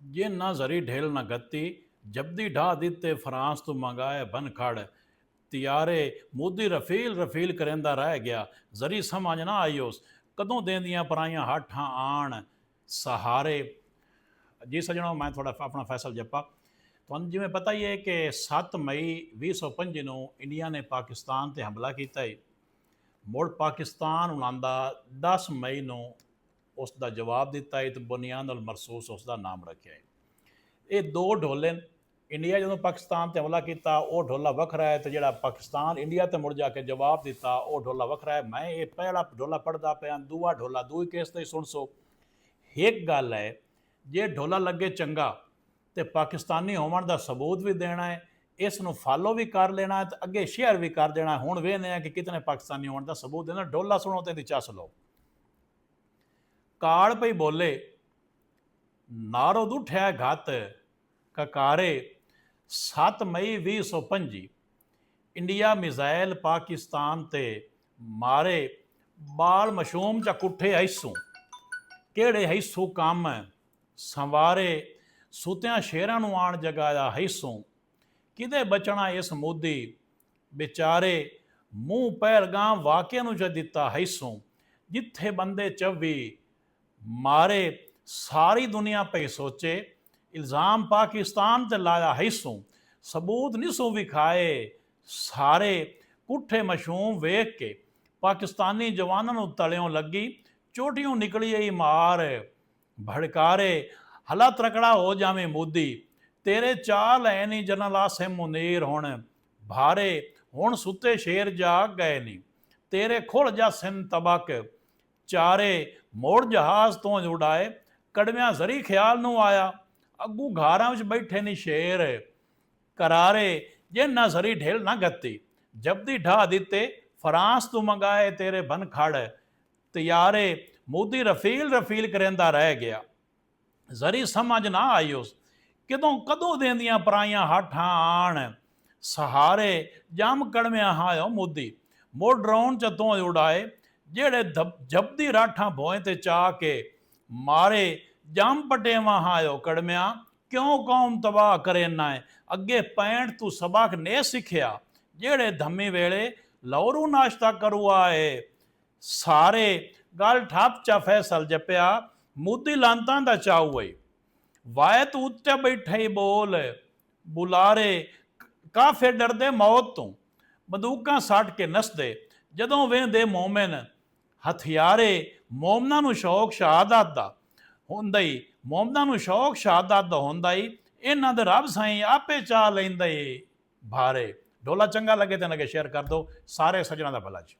ये ना जरी ढेल न गत्ती, जबदी ढा दिते फ्रांस तो मंगाए बन खड़, तियारे मोदी रफील रफील करेंदा रह गया, जरी समझ ना आई उस, कदों देंदियां पराइयां हाठां आण सहारे। जी सजणों, मैं थोड़ा अपना फैसल जप्पा। ਤੁਹਾਨੂੰ ਜਿਵੇਂ ਪਤਾ ਹੀ ਹੈ ਕਿ 7 ਮਈ 2025 ਨੂੰ ਇੰਡੀਆ ਨੇ ਪਾਕਿਸਤਾਨ ਤੇ ਹਮਲਾ ਕੀਤਾ ਹੈ। ਮੁੜ ਪਾਕਿਸਤਾਨ ਉਹਨਾਂ ਦਾ 10 ਮਈ ਨੂੰ ਉਸ ਦਾ ਜਵਾਬ ਦਿੱਤਾ ਹੈ ਤੇ ਬੁਨਿਆਦ ਅਲ ਮਰਸੂਸ ਉਸ ਦਾ ਨਾਮ ਰੱਖਿਆ ਹੈ। ਇਹ ਦੋ ਢੋਲੇ ਨੇ। ਇੰਡੀਆ ਜਦੋਂ ਪਾਕਿਸਤਾਨ ਤੇ ਹਮਲਾ ਕੀਤਾ ਉਹ ਢੋਲਾ ਵੱਖਰਾ ਹੈ, ਤੇ ਜਿਹੜਾ ਪਾਕਿਸਤਾਨ ਇੰਡੀਆ ਤੇ ਮੁੜ ਜਾ ਕੇ ਜਵਾਬ ਦਿੱਤਾ ਉਹ ਢੋਲਾ ਵੱਖਰਾ ਹੈ। ਮੈਂ ਇਹ ਪਹਿਲਾ ਢੋਲਾ ਪੜ੍ਹਦਾ ਪਿਆ, ਦੂਆ ਢੋਲਾ ਦੂਈ ਕੇਸ ਤੇ ਸੁਣ ਸੋ। ਇੱਕ ਗੱਲ ਹੈ, ਜੇ ਢੋਲਾ ਲੱਗੇ ਚੰਗਾ ਤੇ ਪਾਕਿਸਤਾਨੀ ਹੋਣ ਦਾ ਸਬੂਤ ਵੀ ਦੇਣਾ ਹੈ, ਇਸ ਨੂੰ ਫਾਲੋ ਵੀ ਕਰ ਲੈਣਾ ਹੈ ਤੇ ਅੱਗੇ ਸ਼ੇਅਰ ਵੀ ਕਰ ਦੇਣਾ। ਹੁਣ ਵੇਖਦੇ ਆ ਕਿ ਕਿਤਨੇ ਪਾਕਿਸਤਾਨੀ ਹੋਣ ਦਾ ਸਬੂਤ ਦੇਣਾ। ਢੋਲਾ ਸੁਣੋ ਤੇ ਇਹਦੀ ਚੱਸ ਲਓ। ਕਾਲ ਪਈ ਬੋਲੇ ਨਾਰੋ ਦੁਠਿਆ ਘਤ ਕਕਾਰੇ, 7 ਮਈ 2025 ਇੰਡੀਆ ਮਿਜ਼ਾਈਲ ਪਾਕਿਸਤਾਨ ਤੇ ਮਾਰੇ, ਬਾਲ ਮਸ਼ੂਮ ਚ ਕੁੱਠੇ ਹਿੱਸੋਂ ਕਿਹੜੇ ਹਿੱਸੋਂ ਕੰਮ ਸੰਵਾਰੇ, ਸੁਤਿਆਂ ਸ਼ੇਰਾਂ ਨੂੰ ਆਣ ਜਗਾਇਆ ਹਿੱਸੋਂ, ਕਿਤੇ ਬਚਣਾ ਇਸ ਮੋਦੀ ਵਿਚਾਰੇ, ਮੂੰਹ ਪਹਿਲਗਾਮ ਵਾਕਿਆ ਨੂੰ ਚ ਦਿੱਤਾ ਹਿੱਸੋਂ, ਜਿੱਥੇ ਬੰਦੇ 24 ਮਾਰੇ ਸਾਰੀ ਦੁਨੀਆ ਪਈ ਸੋਚੇ, ਇਲਜ਼ਾਮ ਪਾਕਿਸਤਾਨ ਤੇ ਲਾਇਆ ਹਿੱਸੋਂ, ਸਬੂਤ ਨਹੀਂ ਸੋ ਵਿਖਾਏ ਸਾਰੇ, ਕੁੱਠੇ ਮਸ਼ੂਮ ਵੇਖ ਕੇ ਪਾਕਿਸਤਾਨੀ ਜਵਾਨਾਂ ਨੂੰ ਤਲਿਓਂ ਲੱਗੀ, ਚੋਟੀਓਂ ਨਿਕਲੀ ਆਈ ਮਾਰ ਭੜਕਾਰੇ, ਹਲਾ ਤਰਕੜਾ ਹੋ ਜਾਵੇਂ ਮੋਦੀ, ਤੇਰੇ ਚਾਲ ਹੈ ਨਹੀਂ ਜਨਰਲ ਆਸਿਮ ਮੁਨੀਰ ਹੁਣ ਭਾਰੇ, ਹੁਣ ਸੁੱਤੇ ਸ਼ੇਰ ਜਾਗ ਗਏ ਨਹੀਂ, ਤੇਰੇ ਖੁੱਲ ਜਾ ਸਿੰਨ ਤਬਕ ਚਾਰੇ, ਮੋੜ ਜਹਾਜ਼ ਤੋਂ ਉਡਾਏ, ਕੜਵਿਆਂ ਜ਼ਰੀ ਖਿਆਲ ਨੂੰ ਆਇਆ, ਅੱਗੂ ਘਾਰਾਂ ਵਿੱਚ ਬੈਠੇ ਨਹੀਂ ਸ਼ੇਰ ਕਰਾਰੇ, ਜੇ ਨਾ ਜ਼ਰੀ ਢੇਲ ਨਾ ਗੱਤੀ, ਜਬਦੀ ਢਾ ਦਿੱਤੇ ਫਰਾਂਸ ਤੋਂ ਮੰਗਾਏ ਤੇਰੇ ਬਨ ਖੜ, ਤਿਆਰੇ ਮੋਦੀ ਰਫੀਲ ਰਫੀਲ ਕਰੇਂਦਾ ਰਹਿ ਗਿਆ, ਜ਼ਰੀ ਸਮਝ ਨਾ ਆਈ ਉਸ, ਕਦੋਂ ਦੇਂਦੀਆਂ ਪਰਾਈਆਂ ਹਾਠਾਂ ਆਣ ਸਹਾਰੇ, ਜੰਮ ਕੜਵਿਆਂ ਹਾਇਓ ਮੋਦੀ, ਮੋੜ ਡਰੋਨ ਚ ਤੋਂ ਉਡਾਏ, ਜਿਹੜੇ ਜਬਦੀ ਰਾਠਾਂ ਭੋਏ ਤੇ ਚਾ ਕੇ ਮਾਰੇ, ਜੰਮ ਪਟੇਵਾਂ ਹਾਇਓ ਕੜਮਿਆਂ, ਕਿਉਂ ਕੌਮ ਤਬਾਹ ਕਰੇ ਨਾ ਹੈ, ਅੱਗੇ ਪੈਂਟ ਤੂੰ ਸਬਕ ਨੇ ਸਿੱਖਿਆ, ਜਿਹੜੇ ਧੰਮੀ ਵੇਲੇ ਲੌਰੂ ਨਾਸ਼ਤਾ ਕਰੂ ਆਏ ਸਾਰੇ, ਗੱਲ ਠੱਪ ਚਾ ਫੈਸਲ ਜਪਿਆ, ਮੋਦੀ ਲਾਂਤਾਂ ਦਾ ਚਾਊ ਏ, ਵਾਏ ਤੂੰ ਉੱਤੇ ਬੈਠੇ ਹੀ ਬੋਲ ਬੁਲਾਰੇ, ਕਾਫੇ ਡਰਦੇ ਮੌਤ ਤੋਂ ਬੰਦੂਕਾਂ ਸੱਟ ਕੇ ਨਸਦੇ, ਜਦੋਂ ਵੇਂਦੇ ਮੋਮਨ ਹਥਿਆਰੇ, ਮੋਮਨਾਂ ਨੂੰ ਸ਼ੌਕ ਸ਼ਹਾਦਤ ਦਾ ਹੁੰਦਾ ਹੀ, ਮੋਮਨਾਂ ਨੂੰ ਸ਼ੌਕ ਸ਼ਹਾਦਤ ਦਾ ਹੁੰਦਾ ਹੀ, ਇਹਨਾਂ ਦੇ ਰੱਬ ਸਾਈਂ ਆਪੇ ਚਾਹ ਲੈਂਦਾ ਏ ਭਾਰੇ। ਢੋਲਾ ਚੰਗਾ ਲੱਗੇ ਤੇ ਨਗੇ ਸ਼ੇਅਰ ਕਰ ਦਿਓ। ਸਾਰੇ ਸੱਜਣਾ ਦਾ ਭਲਾ ਜੀ।